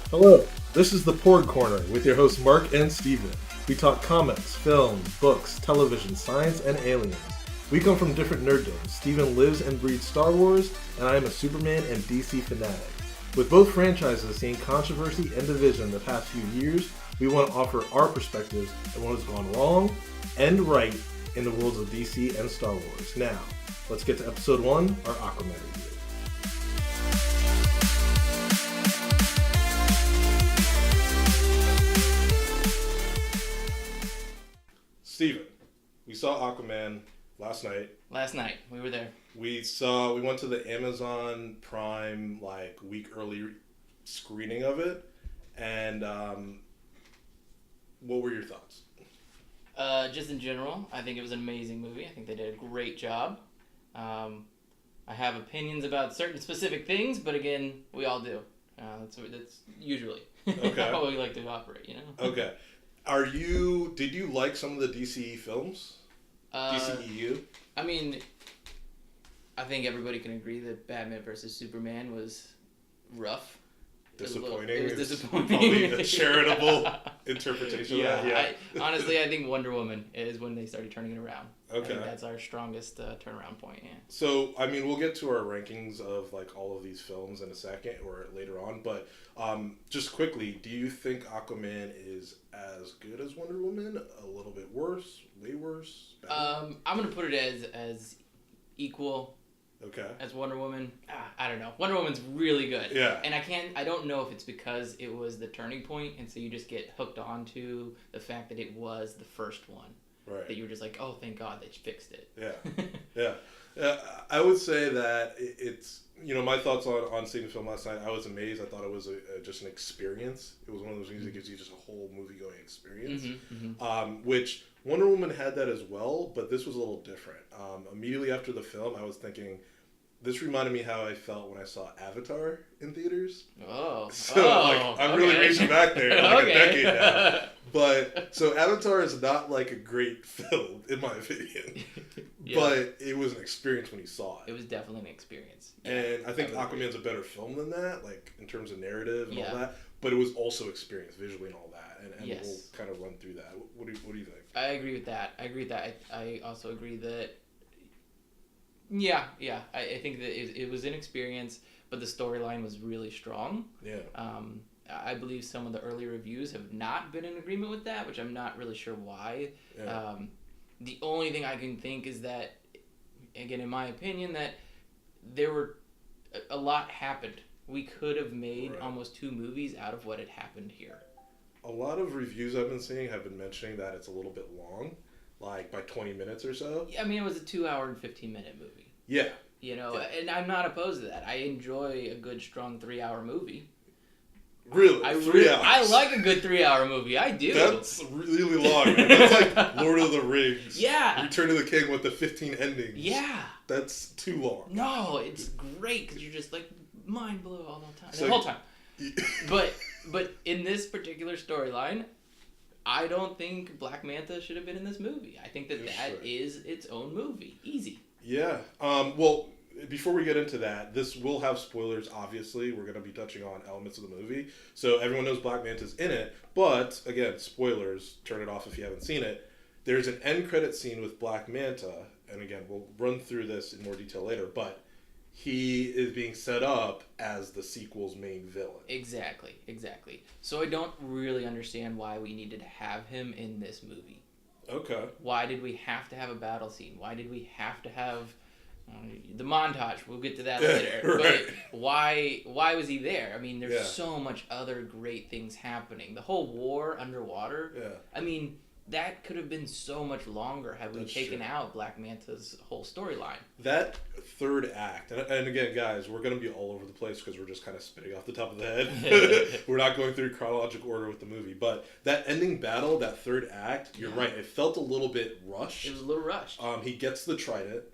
Hello, this is the Porgcorner with your hosts Mark and Steven. We talk comics, films, books, television, science, and aliens. We come from different nerddoms. Steven lives and breathes Star Wars, and I am a Superman and DC fanatic. With both franchises seeing controversy and division the past few years, we want to offer our perspectives on what has gone wrong and right in the worlds of DC and Star Wars. Now, let's get to episode 1, our Aquaman review. Steven, we saw Aquaman last night. Last night, we were there. We went to the Amazon Prime week early screening of it, and what were your thoughts? Just in general, I think it was an amazing movie. I think they did a great job. I have opinions about certain specific things, but again, we all do. That's usually how we like to operate, you know? Okay. Did you like some of the DCE films? DCEU? I mean, I think everybody can agree that Batman vs. Superman was rough. Disappointing. It was disappointing. Probably a charitable interpretation of that. Yeah. Honestly, I think Wonder Woman is when they started turning it around. Okay. I think that's our strongest turnaround point, yeah. So, I mean, we'll get to our rankings of all of these films in a second or later on, but just quickly, do you think Aquaman is as good as Wonder Woman? A little bit worse? Way worse? Better? I'm going to put it as equal. Okay. As Wonder Woman, I don't know. Wonder Woman's really good. Yeah. And I don't know if it's because it was the turning point, and so you just get hooked onto the fact that it was the first one. Right. That you were just like, oh, thank God they fixed it. Yeah. Yeah. I would say that it's, my thoughts on seeing the film last night, I was amazed. I thought it was just an experience. It was one of those things that gives you just a whole movie-going experience, which Wonder Woman had that as well, but this was a little different. Immediately after the film, I was thinking, this reminded me how I felt when I saw Avatar in theaters. I'm really reaching back there, a decade now. But, so Avatar is not a great film, in my opinion. Yeah. But it was an experience when you saw it. It was definitely an experience. Yeah, and I think Aquaman's a better film than that, in terms of narrative and all that. But it was also experience visually and all that. And yes. We'll kind of run through that. What do you think? I agree with that. I also agree that I think that it was an experience, but the storyline was really strong. Yeah. I believe some of the early reviews have not been in agreement with that, which I'm not really sure why. Yeah. The only thing I can think is that, again, in my opinion, that a lot happened. We could have made almost 2 movies out of what had happened here. A lot of reviews I've been seeing have been mentioning that it's a little bit long. By 20 minutes or so. I mean, it was a 2-hour and 15-minute movie. Yeah. And I'm not opposed to that. I enjoy a good, strong 3-hour movie. Really? 3 hours? I like a good 3-hour movie. I do. That's really long. That's like Lord of the Rings. Yeah. Return of the King with the 15 endings. Yeah. That's too long. No, it's great because you're just mind blown all the time. So, the whole time. But in this particular storyline, I don't think Black Manta should have been in this movie. I think that is its own movie. Easy. Yeah. Well, before we get into that, this will have spoilers, obviously. We're going to be touching on elements of the movie. So everyone knows Black Manta's in it. But, again, spoilers. Turn it off if you haven't seen it. There's an end credit scene with Black Manta. And, again, we'll run through this in more detail later. But he is being set up as the sequel's main villain. Exactly. So I don't really understand why we needed to have him in this movie. Okay. Why did we have to have a battle scene? Why did we have to have the montage? We'll get to that later. Right. But why was he there? I mean, there's so much other great things happening. The whole war underwater. Yeah. I mean, that could have been so much longer had we taken out Black Manta's whole storyline. That third act, and again, guys, we're going to be all over the place because we're just kind of spitting off the top of the head. We're not going through chronological order with the movie, but that ending battle, that third act, you're right, it felt a little bit rushed. It was a little rushed. He gets the trident.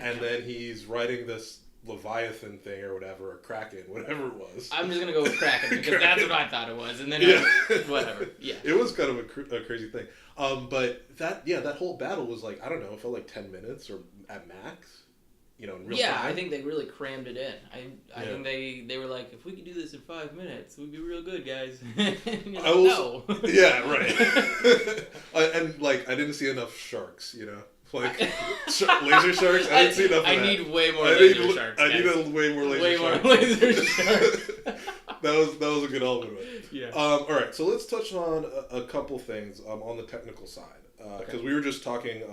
And then he's riding this Leviathan thing or whatever, or Kraken, whatever it was. I'm just going to go with Kraken because that's what I thought it was. And then whatever. Yeah. It was kind of a crazy thing. But that whole battle was it felt like 10 minutes or at max. in real time. Yeah, I think they really crammed it in. I think they were like, if we could do this in 5 minutes, we'd be real good, guys. No. Yeah, right. And like, I didn't see enough sharks. Like laser sharks. I didn't see enough. I need way more laser sharks. I need a way more laser sharks. Way more laser sharks. That was a good element. Yeah. All right, so let's touch on a couple things on the technical side, because we were just talking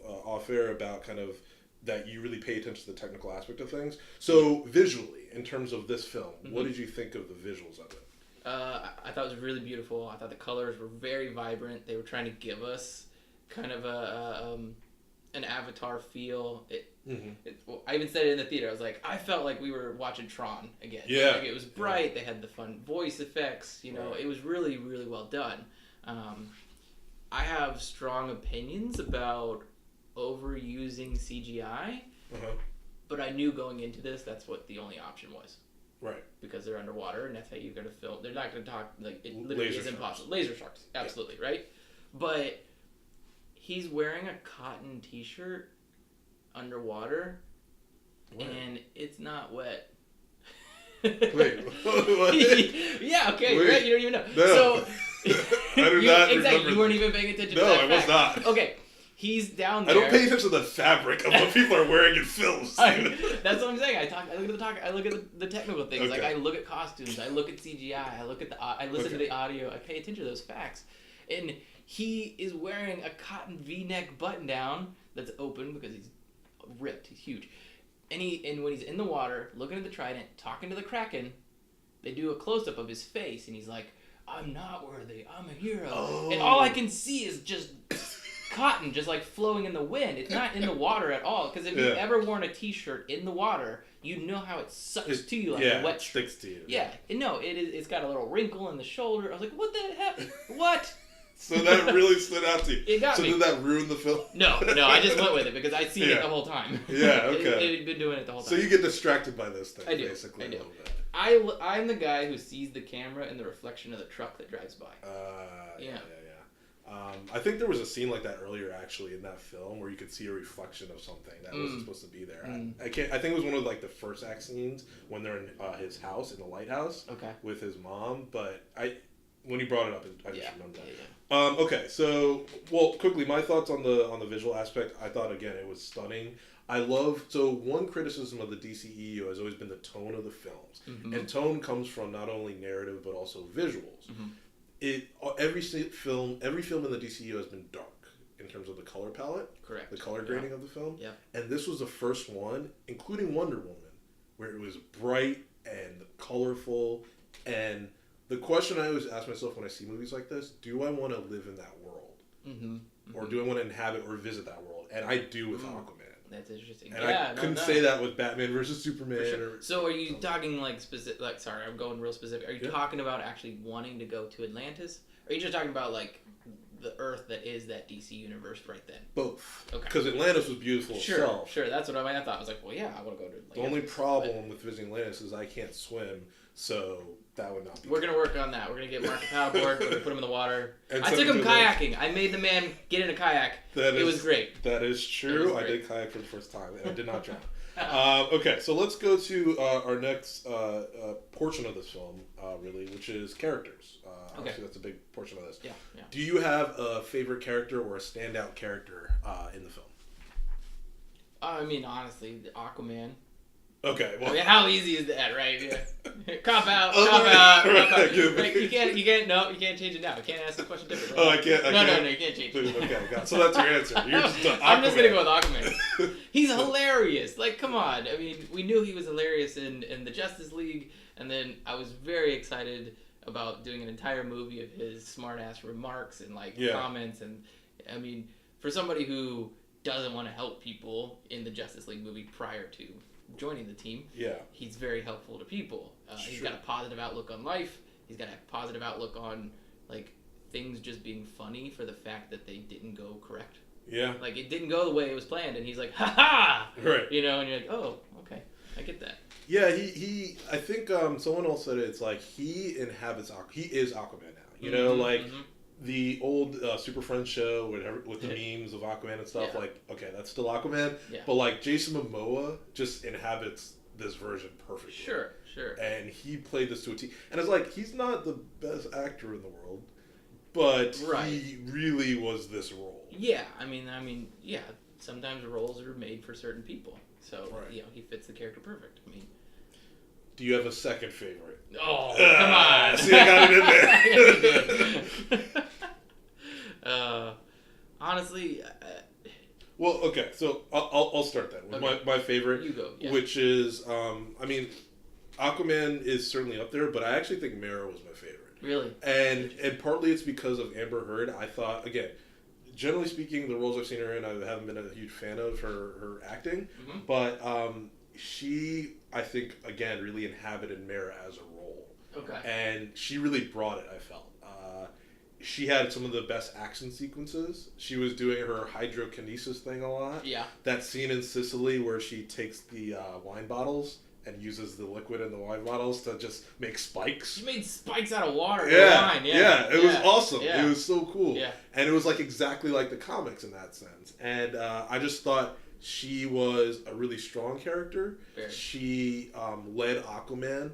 off air about kind of that you really pay attention to the technical aspect of things. So visually, in terms of this film, what did you think of the visuals of it? I thought it was really beautiful. I thought the colors were very vibrant. They were trying to give us kind of an Avatar feel. I even said it in the theater. I was like, I felt like we were watching Tron again. Yeah. Like, it was bright. They had the fun voice effects. It was really, really well done. I have strong opinions about overusing CGI, but I knew going into this that's what the only option was. Right. Because they're underwater, and that's how you're going to film. They're not going to talk, like, it literally Laser is impossible. sharks. Laser sharks, absolutely, right? But he's wearing a cotton t-shirt underwater, and it's not wet. Wait, what? Yeah, okay, Wait. right, you don't even know. No. So, I do not exactly, remember you weren't that. even paying attention No, to that I was fact. not. Okay, he's down I there. don't pay attention to the fabric of what people are wearing in films. That's what I'm saying. I look at the technical things. Okay. Like, I look at costumes. I look at CGI. I listen to the audio. I pay attention to those facts. And he is wearing a cotton V-neck button-down that's open because he's ripped. He's huge. And when he's in the water, looking at the trident, talking to the Kraken, they do a close-up of his face, and he's like, I'm not worthy. I'm a hero. Oh. And all I can see is just cotton just like flowing in the wind. It's not in the water at all. Because if you've ever worn a t-shirt in the water, you know how it sucks to you like a wet sticks to you. Yeah. No, it's got a little wrinkle in the shoulder. I was like, what the heck? What? So that really stood out to you. It got me. So did that ruin the film? No, I just went with it because I'd seen it the whole time. Yeah, okay. It had been doing it the whole time. So you get distracted by this thing, I do. basically. I do. A little bit. I'm the guy who sees the camera in the reflection of the truck that drives by. Yeah. I think there was a scene like that earlier, actually, in that film where you could see a reflection of something that wasn't supposed to be there. I think it was one of like the first act scenes when they're in his house in the lighthouse with his mom. But when you brought it up, I just remember that. Yeah. Okay, so quickly, my thoughts on the visual aspect. I thought again it was stunning. One criticism of the DCEU has always been the tone of the films, and tone comes from not only narrative but also visuals. Every film in the DCEU has been dark in terms of the color palette, correct, the color grading of the film, yeah. And this was the first one, including Wonder Woman, where it was bright and colorful. And the question I always ask myself when I see movies like this: do I want to live in that world, or do I want to inhabit or visit that world? And I do with Aquaman. That's interesting. And I couldn't say that with Batman versus Superman. Sure. So are you talking like specific? Like, sorry, I'm going real specific. Are you talking about actually wanting to go to Atlantis? Or are you just talking about like the Earth that is that DC universe right then? Both. Okay. Because Atlantis was beautiful itself. Sure. That's what I thought. I was like, well, yeah, I want to go to Atlantis. The only problem with visiting Atlantis is I can't swim, so that would not be. We're gonna work on that. We're gonna get Mark a paddleboard. We're gonna put him in the water. And I took him kayaking. I made the man get in a kayak. It was great. That is true. I did kayak for the first time, and I did not drown. Okay, so let's go to our next portion of this film, really, which is characters. Obviously, that's a big portion of this. Yeah. Do you have a favorite character or a standout character in the film? I mean, honestly, Aquaman. Okay, well, how easy is that, right? Yeah. Cop out. Right. Like, you can't change it now. You can't ask the question differently. Oh, I can't. No, you can't change it. Okay, got it. So that's your answer. You're just done. I'm just gonna go with Aquaman. He's hilarious. Like, come on. I mean, we knew he was hilarious in the Justice League, and then I was very excited about doing an entire movie of his smart-ass remarks and comments. And I mean, for somebody who doesn't want to help people in the Justice League movie prior to joining the team, he's very helpful to people. He's got a positive outlook on life. He's got a positive outlook on like things just being funny for the fact that they didn't go correct. Yeah, like it didn't go the way it was planned, and he's like, ha ha, right? You know, and you're like, oh, okay, I get that. Yeah, he I think someone else said it, it's like he is Aquaman now. You know, like the old Super Friends show with the memes of Aquaman and stuff, like, okay, that's still Aquaman, but like Jason Momoa just inhabits this version perfectly. Sure. And he played this to a T. And it's like, he's not the best actor in the world, but he really was this role. Yeah, I mean, yeah. Sometimes roles are made for certain people, so he fits the character perfect. I mean, do you have a second favorite? Oh, come on! See, I got it in there. Honestly. Well, okay, so I'll start then with my favorite, you go, which is Aquaman is certainly up there, but I actually think Mera was my favorite. Really? And partly it's because of Amber Heard. I thought, again, generally speaking, the roles I've seen her in, I haven't been a huge fan of her acting, but she, I think, again, really inhabited Mera as a role. Okay. And she really brought it, I felt. She had some of the best action sequences. She was doing her hydrokinesis thing a lot. Yeah. That scene in Sicily where she takes the wine bottles and uses the liquid in the wine bottles to just make spikes. She made spikes out of water. Wine. Yeah. It was awesome. Yeah. It was so cool. Yeah. And it was like exactly like the comics in that sense. And I just thought she was a really strong character. Very. She led Aquaman,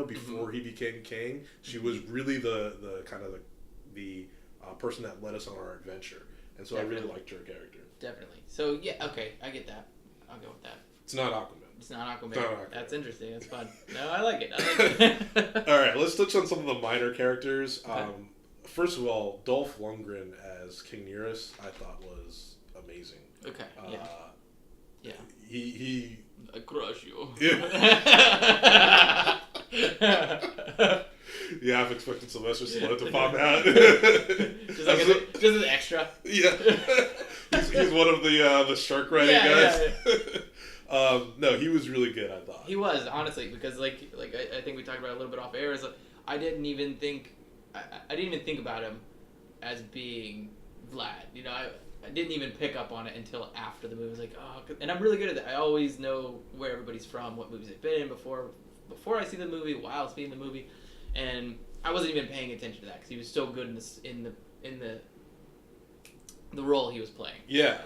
before he became king. She was really the kind of the person that led us on our adventure. And so I really liked her character. Definitely. So, yeah, okay, I get that. I'll go with that. It's not Aquaman. It's not Aquaman. Not Aquaman. That's interesting. That's fun. No, I like it. All right, let's touch on some of the minor characters. Okay. First of all, Dolph Lundgren as King Nereus, I thought was amazing. Okay. Yeah. He. I crush you. Yeah. Yeah, I've expected Sylvester Stallone to pop out. just an extra. Yeah. He's one of the shark riding guys. Yeah. No, he was really good, I thought. He was, honestly, because like I think we talked about it a little bit off air, is I didn't even think about him as being Vlad. I didn't even pick up on it until after the movie. I was like, oh, and I'm really good at that. I always know where everybody's from, what movies they've been in before I see the movie, while seeing the movie. And I wasn't even paying attention to that because he was so good in the role he was playing. Yeah,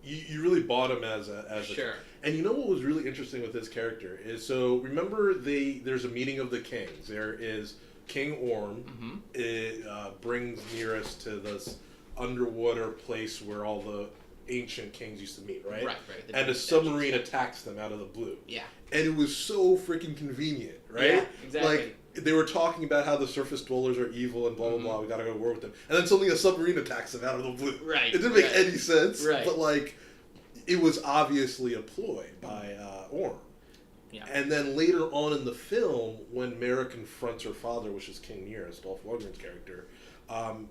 you really bought him as a sure. And what was really interesting with his character is, so remember there's a meeting of the kings. There is King Orm. Mm-hmm. It brings Nereus to this underwater place where all the ancient kings used to meet, right? Right. And a submarine attacks them out of the blue. Yeah. And it was so freaking convenient, right? Yeah, exactly. Like, they were talking about how the surface dwellers are evil and blah, blah, blah, we gotta go to war with them. And then suddenly a submarine attacks them out of the blue. Right. It didn't make any sense. Right. But, like, it was obviously a ploy by Orm. Yeah. And then later on in the film, when Mera confronts her father, which is King Nereus, Dolph Lundgren's character,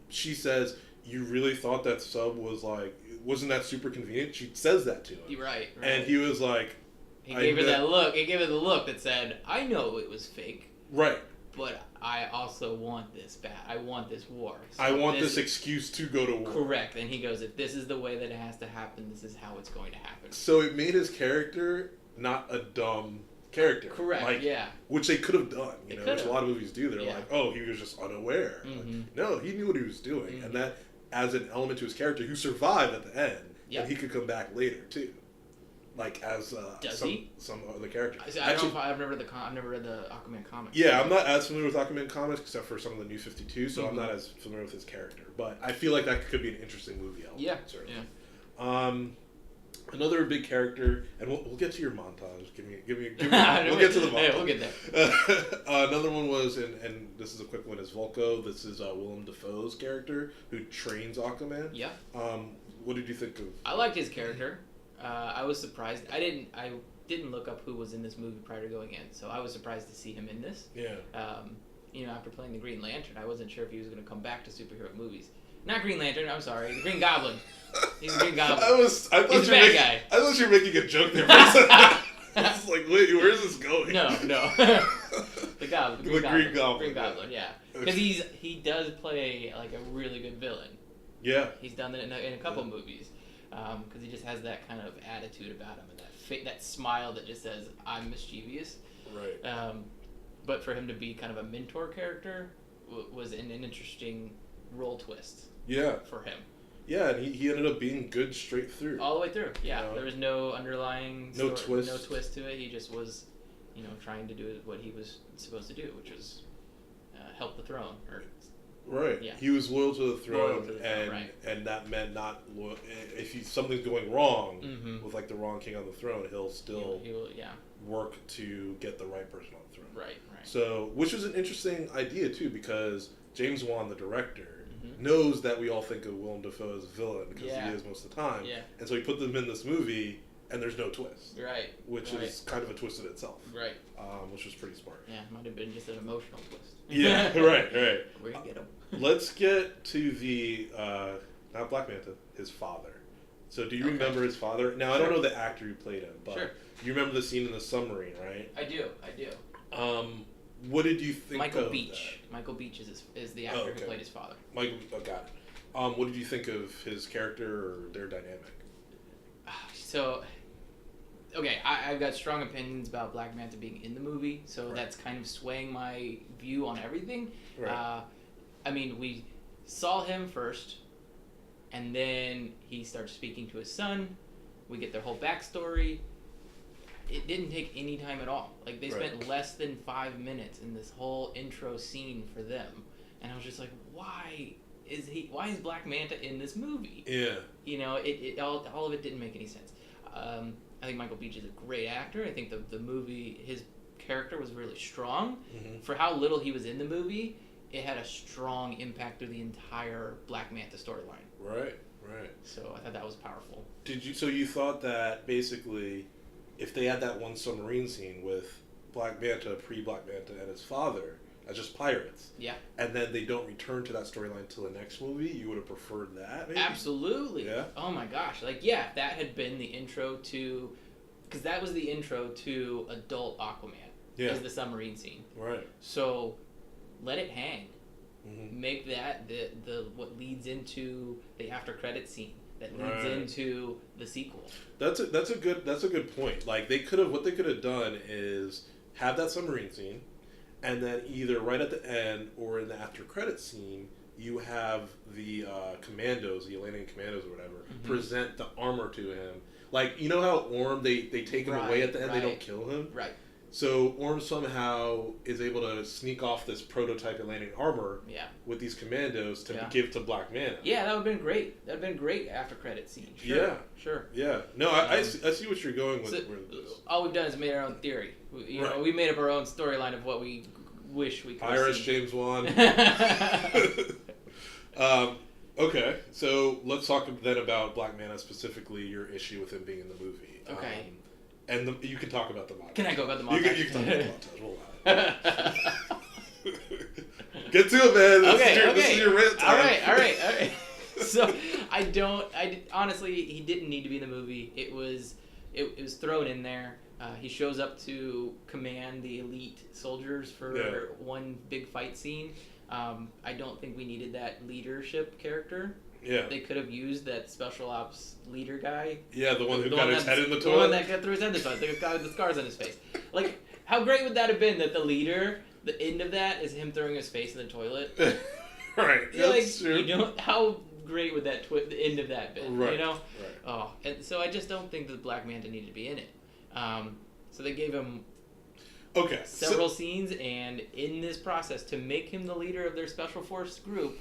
she says, you really thought that sub was like, wasn't that super convenient? She says that to him. You're right. And he was like... He gave her that look. He gave her the look that said, I know it was fake. Right. But I also want this bad. I want this war. So I want this excuse to go to war. Correct. And he goes, if this is the way that it has to happen, this is how it's going to happen. So it made his character not a dumb character. Correct, yeah. Which they could have done, which a lot of movies do. They're like, oh, he was just unaware. Mm-hmm. Like, no, he knew what he was doing. And that adds an element to his character, who survived at the end. Yep. And he could come back later, too. Like, as some other characters. I've never read the Aquaman comics. Yeah, I'm not as familiar with Aquaman comics, except for some of the New 52, so I'm not as familiar with his character. But I feel like that could be an interesting movie element. Yeah, certainly. Yeah. Another big character, and we'll get to your montage. Give me. We'll get to the montage. Hey, we'll get there. Another one was, and this is a quick one, is Volko. This is Willem Dafoe's character who trains Aquaman. Yeah. What did you think of? I liked his character. I was surprised. I didn't look up who was in this movie prior to going in, so I was surprised to see him in this. Yeah. After playing the Green Lantern, I wasn't sure if he was going to come back to superhero movies. Not Green Lantern. I'm sorry, the Green Goblin. He's the Green Goblin. He's a bad guy. I thought you were making a joke there. I was like, wait, where is this going? No. The Goblin. The Green Goblin. Green Goblin. Yeah. Because he does play like a really good villain. Yeah. He's done that in a couple movies. Because he just has that kind of attitude about him and that smile that just says, I'm mischievous. Right. But for him to be kind of a mentor character was an interesting role twist. Yeah. For him. Yeah, and he ended up being good straight through. All the way through. Yeah, there was no underlying no twist to it. He just was, trying to do what he was supposed to do, which was help the throne. Right. Yeah. He was loyal to the throne, right. and that meant not loyal. If something's going wrong with like the wrong king on the throne, he'll still work to get the right person on the throne. Right. So, which was an interesting idea too, because James Wan, the director, knows that we all think of Willem Dafoe as a villain because he is most of the time. Yeah. And so he put them in this movie, and there's no twist. Right. Which is kind of a twist in itself. Right. Which was pretty smart. Yeah, might have been just an emotional twist. Yeah, right. We're going to get him. Let's get to the, not Black Manta, his father. So do you remember his father? Now, I don't know the actor who played him, but you remember the scene in the submarine, right? I do. What did you think Michael of Beach. that? Michael Beach is the actor who played his father. Got it. What did you think of his character or their dynamic? So, okay, I've got strong opinions about Black Manta being in the movie, so that's kind of swaying my view on everything. Right. We saw him first, and then he starts speaking to his son. We get their whole backstory. It didn't take any time at all. Like, they spent less than 5 minutes in this whole intro scene for them. And I was just like, why is Black Manta in this movie? Yeah. All of it didn't make any sense. I think Michael Beach is a great actor. I think the movie, his character was really strong. Mm-hmm. For how little he was in the movie, it had a strong impact through the entire Black Manta storyline. Right. So I thought that was powerful. So you thought that basically, if they had that one submarine scene with Black Manta, pre-Black Manta, and his father as just pirates, and then they don't return to that storyline until the next movie, you would have preferred that, maybe? Absolutely. Yeah? Oh my gosh. If that had been the intro to... Because that was the intro to adult Aquaman. Yeah. Is the submarine scene. Right. So, let it hang. Mm-hmm. Make that the what leads into the after credit scene. That leads into the sequel. That's a good point. Like, what they could have done is have that submarine scene, and then either right at the end or in the after credit scene, you have the commandos, the Atlantean commandos or whatever, present the armor to him. Like, you know how Orm, they take him away at the end, they don't kill him? Right. So Orm somehow is able to sneak off this prototype Atlantean armor with these commandos to give to Black Manta. Yeah, that would have been great. That would have been great after credit scene. Sure. Yeah. Sure. Yeah. No, I see what you're going with. So, all we've done is made our own theory. We made up our own storyline of what we wish we could Irish James Wan. Okay, so let's talk then about Black Manta, specifically your issue with him being in the movie. Okay. And you can talk about the montage. Can I go about the montage? You can talk about the montage. We'll Get to it, man. This is your rant time. All right. So honestly, he didn't need to be in the movie. It was thrown in there. He shows up to command the elite soldiers for one big fight scene. I don't think we needed that leadership character. Yeah. They could have used that special ops leader guy. Yeah, the one who got his head in the toilet. The one that got through his head in the toilet. The guy with the scars on his face. Like, how great would that have been that the leader, the end of that is him throwing his face in the toilet? Right. That's true. How great would that the end of that been? Right. Right. Oh, and so I just don't think that Black Manta needed to be in it. So they gave him several scenes, and in this process, to make him the leader of their special force group,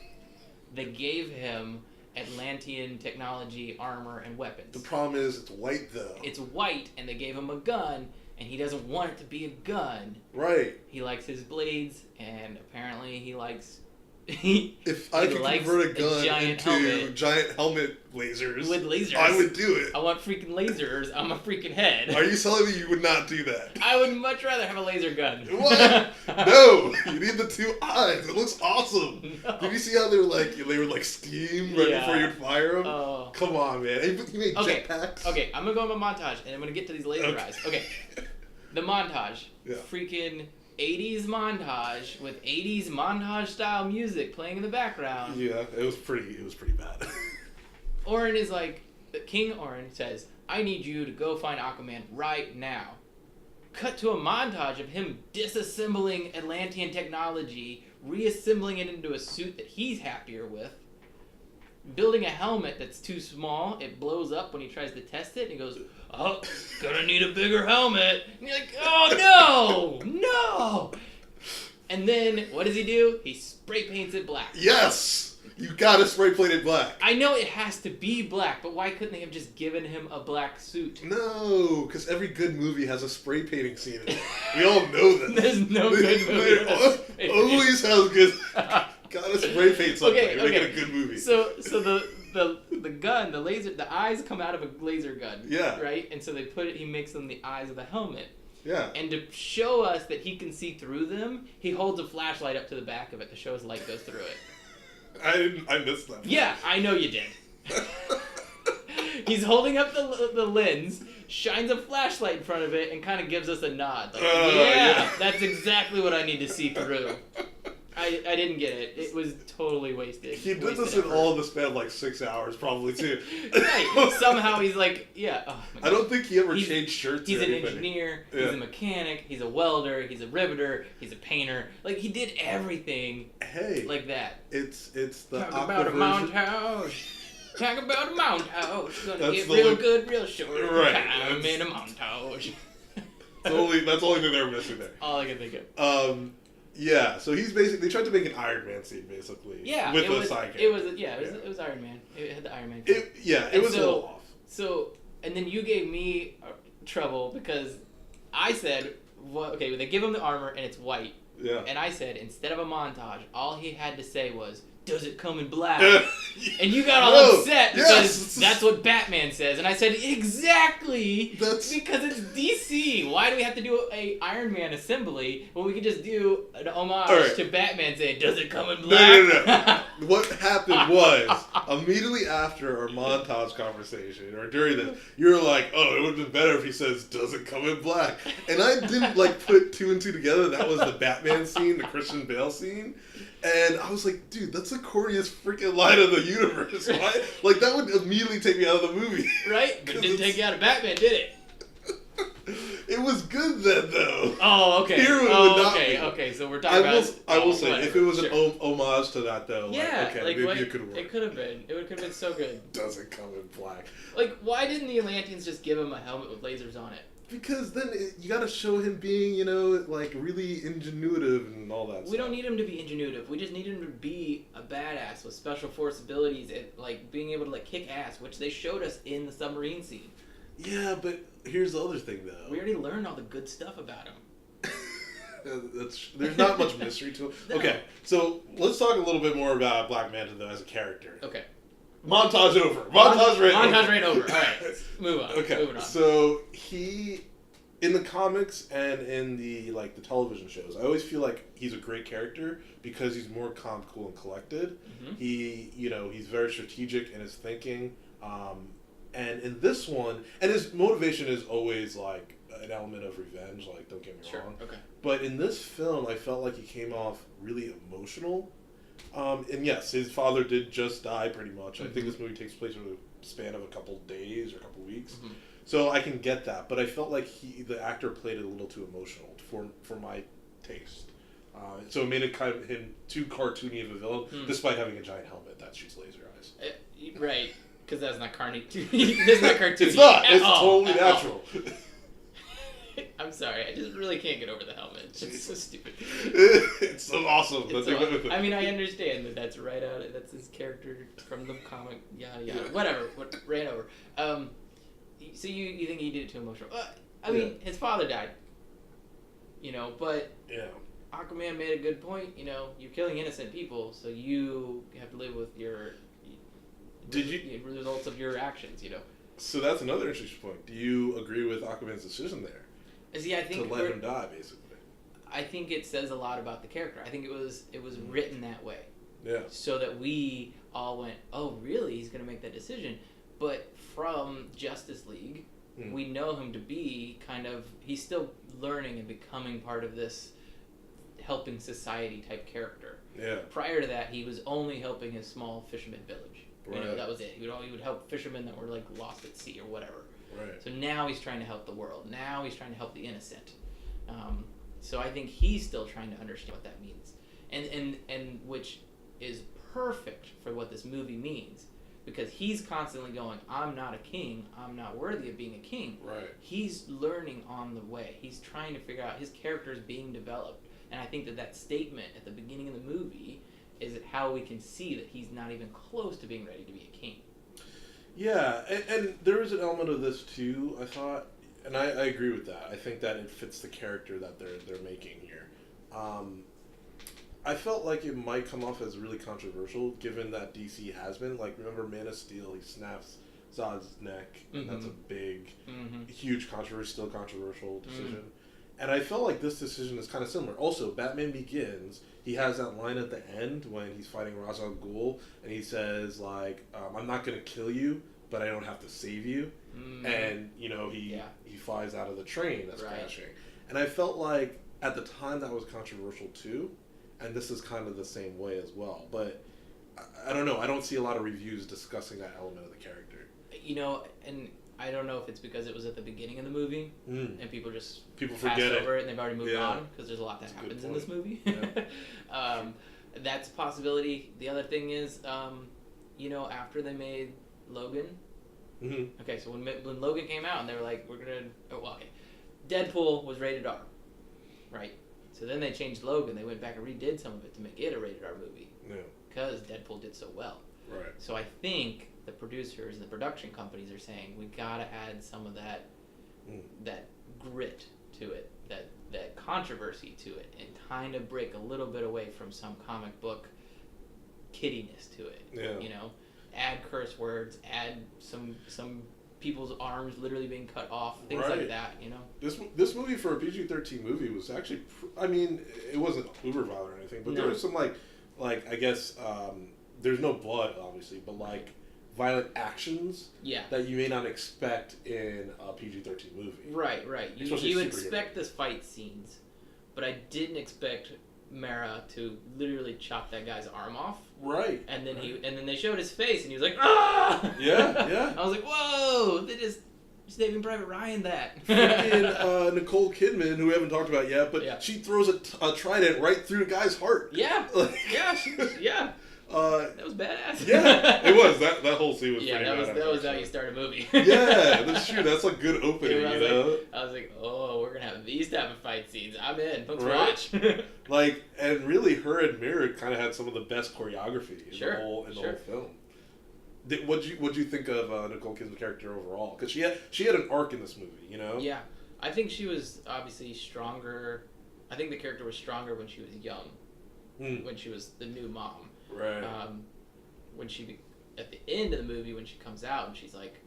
they gave him Atlantean technology, armor, and weapons. The problem is it's white, though. It's white, and they gave him a gun, and he doesn't want it to be a gun. Right. He likes his blades, and apparently he likes... If I could convert a gun into giant helmet lasers, with lasers, I would do it. I want freaking lasers on my freaking head. Are you telling me you would not do that? I would much rather have a laser gun. What? No, you need the two eyes. It looks awesome. No. Did you see how they were like steam right before you'd fire them? Oh. Come on, man. You made jetpacks. Okay, I'm gonna go on my montage, and I'm gonna get to these laser eyes. Okay, the montage. Yeah. Freaking 80s montage with 80s montage style music playing in the background. Yeah, it was pretty bad. Orin is like, King Orin says, I need you to go find Aquaman right now. cut to a montage of him disassembling Atlantean technology, reassembling it into a suit that he's happier with, building a helmet that's too small. It blows up when he tries to test it, and he goes, "Oh, gonna need a bigger helmet." And you're like, "Oh, no! And then, what does he do? He spray paints it black. Yes! You gotta spray paint it black. I know it has to be black, but why couldn't they have just given him a black suit? No, because every good movie has a spray painting scene in it. We all know that. There's no good movie. Always has good. Gotta spray paint something. Okay. Make it a good movie. So the gun, the laser, the eyes come out of a laser gun. Yeah. Right? And so they put it, he makes them the eyes of the helmet. Yeah. And to show us that he can see through them, he holds a flashlight up to the back of it to show us light goes through it. I missed that. Yeah, I know you did. He's holding up the lens, shines a flashlight in front of it, and kind of gives us a nod. Like, yeah, that's exactly what I need to see through. I didn't get it. It was totally wasted. He did this in all of the span of like 6 hours, probably, too. Right. Somehow he's like, yeah. Oh my God. I don't think he ever changed shirts. He's an engineer. Yeah. He's a mechanic. He's a welder. He's a riveter. He's a painter. Like, he did everything. Hey. Like that. It's the Talk about a montage. Talk about a montage. Gonna get real good, real short. Right. Time in a montage. That's the only thing they're missing there. All I can think of. Yeah, so he's basically, they tried to make an Iron Man scene, basically. Yeah. With the sidekick. It was Iron Man. It had the Iron Man. It was a little off. So, and then you gave me trouble because I said, well, okay, they give him the armor and it's white. Yeah. And I said, instead of a montage, all he had to say was, "Does it come in black?" And you got all upset because that's what Batman says. And I said, exactly, because it's DC. Why do we have to do a Iron Man assembly when we could just do an homage to Batman saying, "Does it come in black?" No. What happened was, immediately after our montage conversation, or during this, you were like, "Oh, it would have been better if he says, 'Does it come in black?'" And I didn't put two and two together. That was the Batman scene, the Christian Bale scene. And I was like, dude, that's the corniest freaking line of the universe. Why? Like, that would immediately take me out of the movie. Right? But it didn't take you out of Batman, did it? It was good then, though. Oh, okay. Here it would not be. Okay, so we're talking about... I will say, whatever, if it was an homage to that, though, yeah, maybe it could work. It could have been. It would have been so good. Doesn't come in black. Like, why didn't the Atlanteans just give him a helmet with lasers on it? Because then you gotta show him being, really ingenuitive and all that stuff. We don't need him to be ingenuitive. We just need him to be a badass with special force abilities and, being able to, kick ass, which they showed us in the submarine scene. Yeah, but here's the other thing, though. We already learned all the good stuff about him. There's not much mystery to it. No. Okay, so let's talk a little bit more about Black Manta, though, as a character. Okay. Montage over. Montage right over. All right, move on. Okay, moving on. So he, in the comics and in the the television shows, I always feel like he's a great character because he's more calm, cool, and collected. Mm-hmm. He's very strategic in his thinking. And in this one, and his motivation is always an element of revenge. Don't get me wrong. Okay. But in this film, I felt like he came off really emotional. And yes, his father did just die pretty much. Mm-hmm. I think this movie takes place over the span of a couple days or a couple weeks. Mm-hmm. So I can get that. But I felt like the actor played it a little too emotional for my taste. So it made it kind of him too cartoony of a villain, despite having a giant helmet that shoots laser eyes. Right. Because that's not cartoony. That's not cartoony. It's not. It's totally natural. I'm sorry. I just really can't get over the helmet. It's so stupid. It's so awesome. I mean, I understand that that's right out. That's his character from the comic. Yada yada. Whatever. What ran over. So you think he did it too emotional? I mean, his father died. But Aquaman made a good point. You're killing innocent people, so you have to live with the results of your actions. So that's another interesting point. Do you agree with Aquaman's decision there? See, I think to let him die, basically. I think it says a lot about the character. I think it was written that way. Yeah. So that we all went, oh, really? He's going to make that decision. But from Justice League, we know him to be he's still learning and becoming part of this helping society type character. Yeah. Prior to that, he was only helping his small fisherman village. Right. That was it. He would help fishermen that were lost at sea or whatever. Right. So now he's trying to help the world. Now he's trying to help the innocent. So I think he's still trying to understand what that means, and which is perfect for what this movie means, because he's constantly going, I'm not a king, I'm not worthy of being a king. Right. He's learning on the way. He's trying to figure out, his character is being developed, and I think that statement at the beginning of the movie is how we can see that he's not even close to being ready to be a king. Yeah, and there is an element of this too, I thought, and I agree with that. I think that it fits the character that they're making here. I felt like it might come off as really controversial, given that DC has been. Like, remember Man of Steel, he snaps Zod's neck, and that's a big, huge controversy, still controversial decision. And I felt like this decision is kind of similar. Also, Batman Begins, he has that line at the end when he's fighting Ra's al Ghul, and he says, like, I'm not going to kill you, but I don't have to save you. And, you know, he flies out of the train that's crashing. And I felt like, at the time, that was controversial too. And this is kind of the same way as well. But I don't know. I don't see a lot of reviews discussing that element of the character. You know, and I don't know if it's because it was at the beginning of the movie and people forget over it and they've already moved on, because there's a lot that happens in this movie. Yeah. That's a possibility. The other thing is, you know, after they made Logan. Okay, so when Logan came out and they were like, Deadpool was rated R, right? So then they changed Logan. They went back and redid some of it to make it a rated R movie. Yeah. Because Deadpool did so well. Right. So I think the producers and the production companies are saying, we gotta add some of that that grit to it, that controversy to it, and kind of break a little bit away from some comic book kiddiness to it. Yeah. You know? Add curse words, add some people's arms literally being cut off, things like that, you know. This movie, for a PG-13 movie, was actually, I mean, it wasn't uber violent or anything, but there was some like I guess there's no blood obviously, but like violent actions that you may not expect in a PG-13 movie. Right. You expect this fight scenes, but I didn't expect Mara to literally chop that guy's arm off. Right. And then they showed his face and he was like, ah! Yeah. I was like, whoa, they just Saving Private Ryan that. Freaking Nicole Kidman, who we haven't talked about yet, but she throws a trident right through a guy's heart. Yeah. That was badass. Yeah, it was. That whole scene was pretty badass. That was how you start a movie. Yeah, that's true. That's a good opening, you know? I was like, oh, we're going to have these type of fight scenes. I'm in. Let's watch. Like, and really, her and Mira kind of had some of the best choreography in the whole film. What'd you think of Nicole Kidman's character overall? Because she had an arc in this movie, you know? Yeah. I think she was obviously stronger. I think the character was stronger when she was young. When she was the new mom. Right. When she, at the end of the movie, when she comes out and she's like,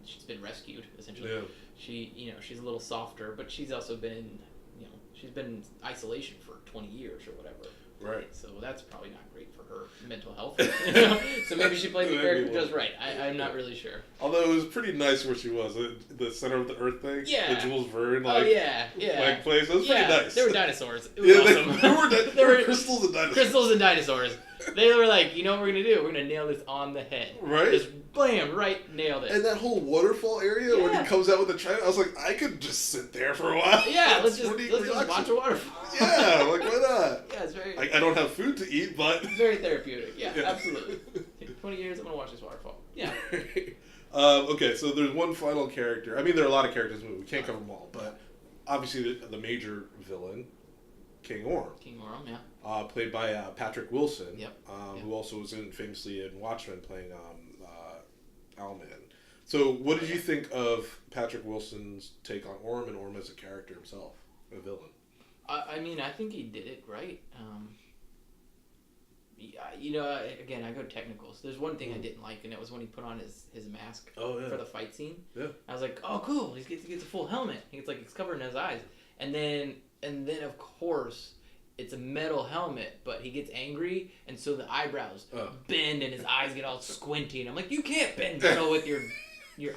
she's been rescued, essentially. Yeah. She, you know, she's a little softer, but she's also been, you know, she's been in isolation for 20 years or whatever. Right. So that's probably not great for her mental health. You know? So maybe she played the character just right. I'm not really sure. Although it was pretty nice where she was, the center of the earth thing. Yeah. The Jules Verne, like, like place. It was pretty nice. There were dinosaurs. It was awesome. There were crystals and dinosaurs. Crystals and dinosaurs. They were like, you know what we're going to do? We're going to nail this on the head. Right? Just blam, right, nailed it. And that whole waterfall area when he comes out with the trident, I was like, I could just sit there for a while. Yeah, let's just watch a waterfall. Yeah, like, why not? Yeah, it's very... I don't have food to eat, but... It's very therapeutic. Yeah, absolutely. 20 years, I'm going to watch this waterfall. Yeah. Okay, so there's one final character. I mean, there are a lot of characters in the movie. We can't cover them all, but obviously the major villain, King Orm. King Orm, yeah. Played by Patrick Wilson, who also was famously in Watchmen playing Owlman. So what did you think of Patrick Wilson's take on Orm and Orm as a character himself, a villain? I mean, I think he did it right. You know, again, I go technicals. There's one thing I didn't like, and it was when he put on his mask for the fight scene. Yeah. I was like, oh, cool. He gets a full helmet. It's covering his eyes. And then of course, it's a metal helmet, but he gets angry, and so the eyebrows bend, and his eyes get all squinty. And I'm like, you can't bend metal with your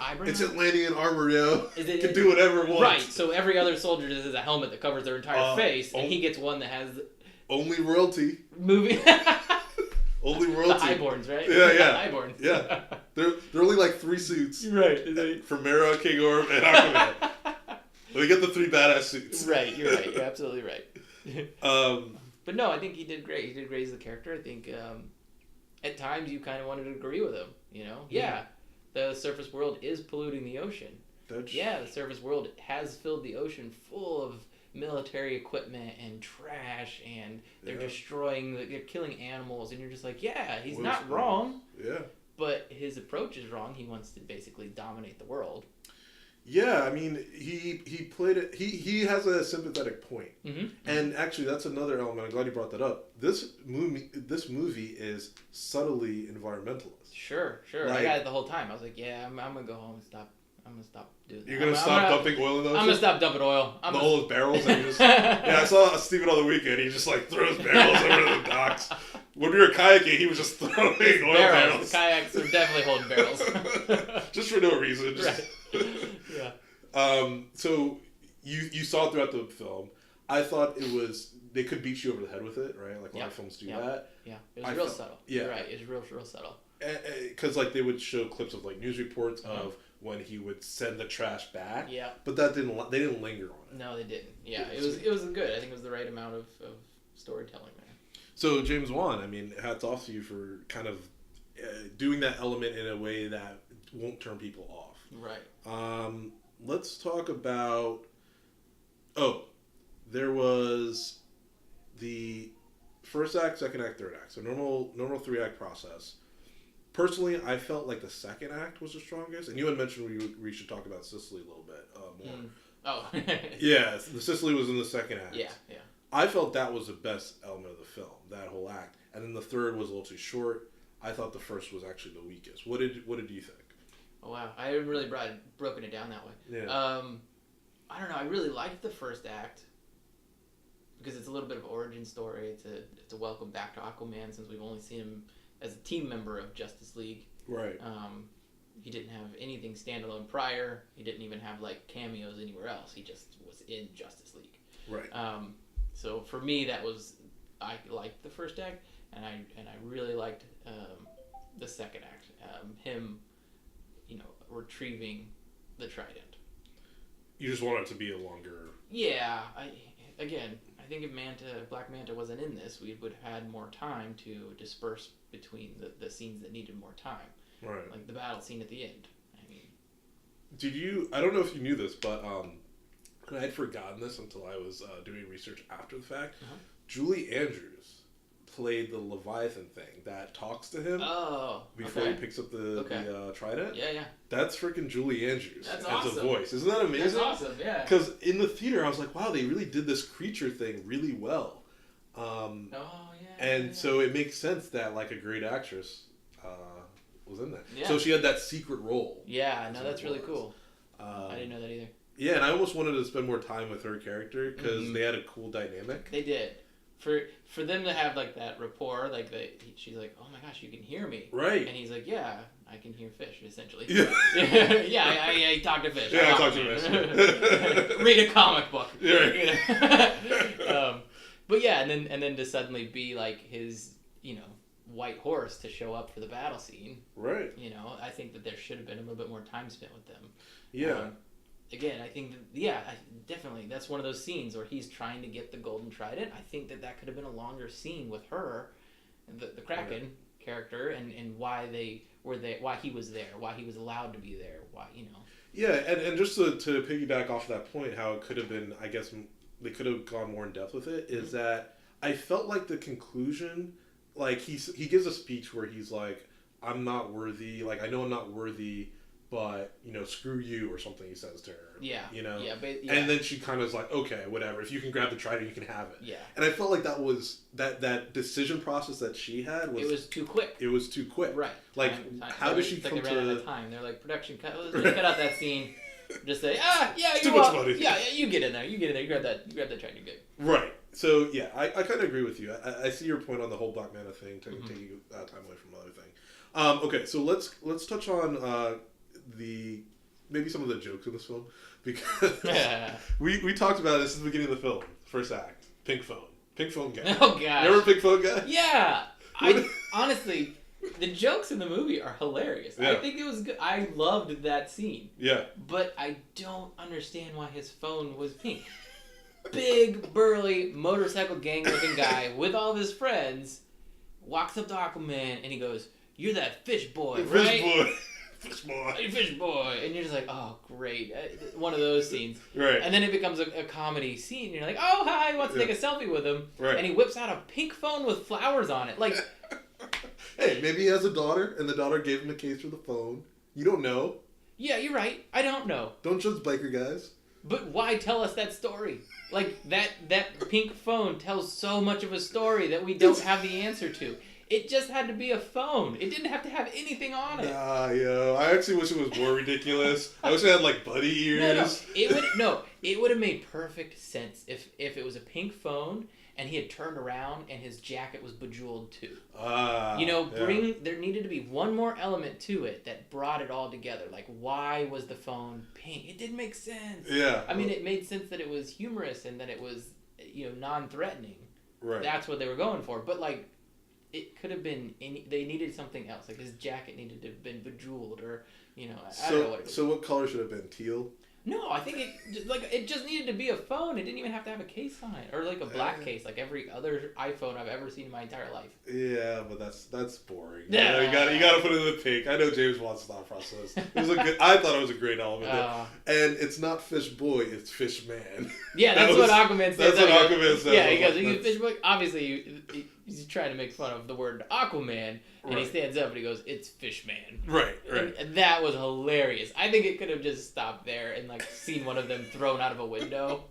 eyebrows. It's Atlantean armor, yo. It can do whatever it wants. Right. So every other soldier just has a helmet that covers their entire face, and he gets one that has only royalty. Moving. Only royalty. The Highborns, right? Yeah. The Highborns. Yeah. There are only like 3 suits. Right. For Mara, King Orm, and Aquaman. We get the 3 badass suits. Right, you're right. You're absolutely right. But no, I think he did great. He did great as the character. I think at times you kind of wanted to agree with him. You know, the surface world is polluting the ocean. The surface world has filled the ocean full of military equipment and trash, and they're destroying, they're killing animals, and you're just like, he's not wrong. Yeah. But his approach is wrong. He wants to basically dominate the world. Yeah, I mean, he played it. He has a sympathetic point, and actually, that's another element. I'm glad you brought that up. This movie is subtly environmentalist. Sure. Like, I got it the whole time. I was like, I'm gonna go home and stop. I'm gonna stop doing that. You're gonna stop dumping oil in those? I'm gonna stop dumping oil. All those barrels. And you just, I saw Steven on the weekend. He just like throws barrels over the docks. When we were kayaking, he was just throwing oil barrels. The kayaks are definitely holding barrels. Just for no reason. Right. So you saw it throughout the film. I thought they could beat you over the head with it, right? Like a lot of films do that. Yeah, it was real subtle. Yeah, you're right. It was real subtle. Because like they would show clips of like news reports of when he would send the trash back. Yeah. But they didn't linger on it. No, they didn't. Yeah, it was good. I think it was the right amount of storytelling there. So James Wan, I mean, hats off to you for kind of doing that element in a way that won't turn people off. Right. Let's talk about. There was the first act, second act, third act. So normal 3-act process. Personally, I felt like the second act was the strongest, and you had mentioned we should talk about Sicily a little bit more. Oh. Yeah, the Sicily was in the second act. Yeah. I felt that was the best element of the film, that whole act, and then the third was a little too short. I thought the first was actually the weakest. What did you think? Oh wow, I haven't really broken it down that way. Yeah. I don't know. I really liked the first act because it's a little bit of an origin story. It's a welcome back to Aquaman, since we've only seen him as a team member of Justice League. Right. He didn't have anything standalone prior. He didn't even have like cameos anywhere else. He just was in Justice League. Right. So for me, I liked the first act, and I really liked the second act. Him, retrieving the trident. You just want it to be a longer. Yeah. I think if Black Manta wasn't in this, we would have had more time to disperse between the scenes that needed more time. Right. Like the battle scene at the end. I mean. I don't know if you knew this, but I had forgotten this until I was doing research after the fact. Julie Andrews played the Leviathan thing that talks to him before he picks up the trident. Yeah. That's freaking Julie Andrews as awesome. a voice. Isn't that amazing? That's awesome, yeah. Because in the theater, I was like, wow, they really did this creature thing really well. So it makes sense that like a great actress was in that. Yeah. So she had that secret role. Yeah, no, that's really cool. I didn't know that either. Yeah, and I almost wanted to spend more time with her character because they had a cool dynamic. They did. For them to have like that rapport, like she's like, "Oh my gosh, you can hear me," right? And he's like, "Yeah, I can hear fish." Essentially, yeah, I talk to fish. Yeah, I talk to fish. Read a comic book. Yeah. But yeah, and then to suddenly be like his, white horse to show up for the battle scene. Right. I think that there should have been a little bit more time spent with them. Yeah. Again, I think definitely that's one of those scenes where he's trying to get the golden trident. I think that could have been a longer scene with her, the Kraken character, and why they were there, why he was there, why he was allowed to be there, why. Yeah, and just to piggyback off that point, how it could have been, I guess they could have gone more in depth with it. Is that I felt like the conclusion, like he gives a speech where he's like, "I'm not worthy. Like I know I'm not worthy." But, screw you or something he says to her. Yeah. Yeah, And then she kind of is like, okay, whatever. If you can grab the trident, you can have it. Yeah. And I felt like that was, that decision process that she had was... It was too quick. It was too quick. Right. Like, how did she come to... They ran out of time. They're like, production, cut out that scene. Just say, too much money. Yeah, you get in there. You grab that trident, you're good. Right. So, yeah, I kind of agree with you. I see your point on the whole Black Manta thing, taking time away from another thing. Okay, so let's touch on... maybe some of the jokes in this film, because we talked about this at the beginning of the film, first act, pink phone guy. Oh gosh, remember pink phone guy? Yeah, honestly, The jokes in the movie are hilarious. Yeah. I think it was good. I loved that scene. Yeah. But I don't understand why his phone was pink. Big, burly, motorcycle gang-looking guy with all of his friends walks up to Aquaman and he goes, "You're that fish boy, right? Fish boy. Fish boy. Hey, fish boy." And you're just like, oh, great. One of those scenes. Right. And then it becomes a comedy scene. And you're like, oh, hi, he wants to take a selfie with him. Right. And he whips out a pink phone with flowers on it. Like, hey, maybe he has a daughter, and the daughter gave him a case for the phone. You don't know. yeah, you're right. I don't know. Don't judge biker guys. But why tell us that story? Like, that pink phone tells so much of a story that we don't have the answer to. It just had to be a phone. It didn't have to have anything on it. Nah, yo. I actually wish it was more ridiculous. I wish it had, like, bunny ears. It would have made perfect sense if it was a pink phone and he had turned around and his jacket was bejeweled too. There needed to be one more element to it that brought it all together. Like, why was the phone pink? It didn't make sense. Yeah. I mean, it made sense that it was humorous and that it was, non-threatening. Right. That's what they were going for. But, like, it could have been they needed something else. Like, his jacket needed to have been bejeweled or, I don't know what it was. So what color should it have been? Teal? No, I think it just needed to be a phone. It didn't even have to have a case on it, or like a black case, like every other iPhone I've ever seen in my entire life. Yeah, but that's boring. Yeah, you gotta put it in the pink. I know James Wan's thought process. I thought it was a great element, and it's not fish boy, it's fish man. Yeah, that's what Aquaman says. That's what Aquaman says. Yeah, he goes, "You fish boy." Obviously, he's trying to make fun of the word Aquaman, and he stands up and he goes, "It's fish man." Right. And that was hilarious. I think it could have just stopped there and like seen one of them thrown out of a window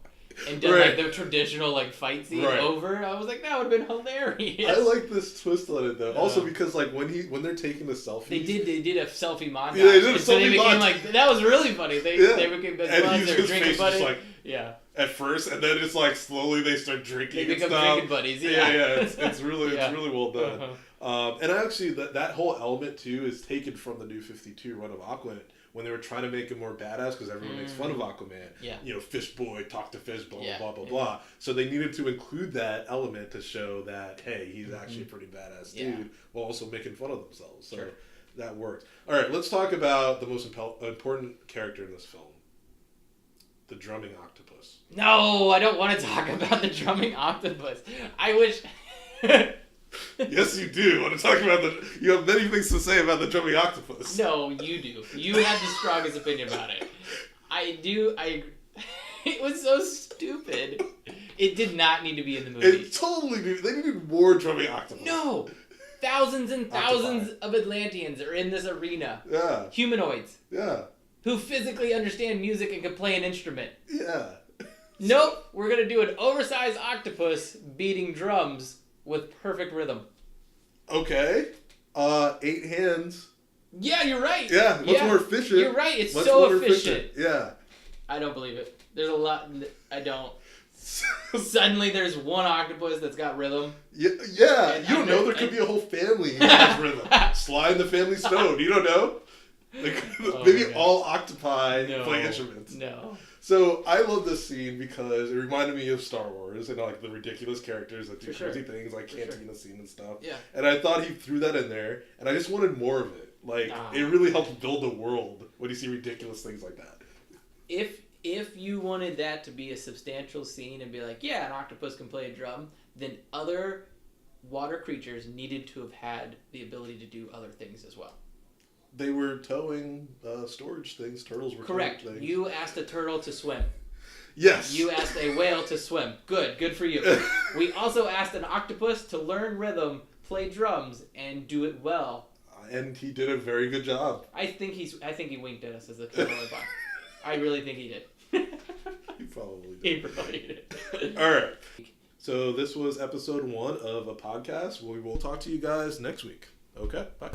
and done like the traditional like fight scene over. I was like, that would have been hilarious. I like this twist on it though. Also because like when they're taking the selfies, they did a selfie montage. Yeah, they did a so they selfie became montage. like that was really funny. They became best buds. They were drinking buddies. Like, yeah. At first, and then it's like slowly they start drinking. They become drinking buddies. Yeah. It's really well done. Uh-huh. And actually, that whole element too is taken from the New 52 run of Aquaman when they were trying to make him more badass because everyone makes fun of Aquaman. Yeah. Fish boy, talk to fish, blah blah blah blah. So they needed to include that element to show that hey, he's actually a pretty badass dude, while also making fun of themselves. So that worked. All right, let's talk about the most important character in this film. The drumming octopus. No, I don't want to talk about the drumming octopus. I wish. Yes, you do. Want to talk about you have many things to say about the drumming octopus. No, you do. You have the strongest opinion about it. I do. It was so stupid. It did not need to be in the movie. It totally did. They needed more drumming octopus. No. Thousands and thousands of Atlanteans are in this arena. Yeah. Humanoids. Yeah. Who physically understand music and can play an instrument. Yeah. Nope. We're going to do an oversized octopus beating drums with perfect rhythm. Okay. 8 hands. Yeah, you're right. Yeah, much more efficient. You're right. It's so efficient. Yeah. I don't believe it. There's a lot. I don't. Suddenly there's one octopus that's got rhythm. Yeah. You don't know. There could be a whole family that has rhythm. Sly and the Family Stone. You don't know? Maybe all octopi play instruments. No. So I love this scene because it reminded me of Star Wars and like the ridiculous characters that do crazy things like cantina scene and stuff. Yeah. And I thought he threw that in there, and I just wanted more of it. Like it really helps build the world when you see ridiculous things like that. If you wanted that to be a substantial scene and be like, yeah, an octopus can play a drum, then other water creatures needed to have had the ability to do other things as well. They were towing storage things. Turtles were correct. Towing things. You asked a turtle to swim. Yes. You asked a whale to swim. Good for you. We also asked an octopus to learn rhythm, play drums, and do it well. And he did a very good job. I think he winked at us as a camera went by. I really think he did. He probably did. He probably did. All right. So this was episode 1 of a podcast. We will talk to you guys next week. Okay? Bye.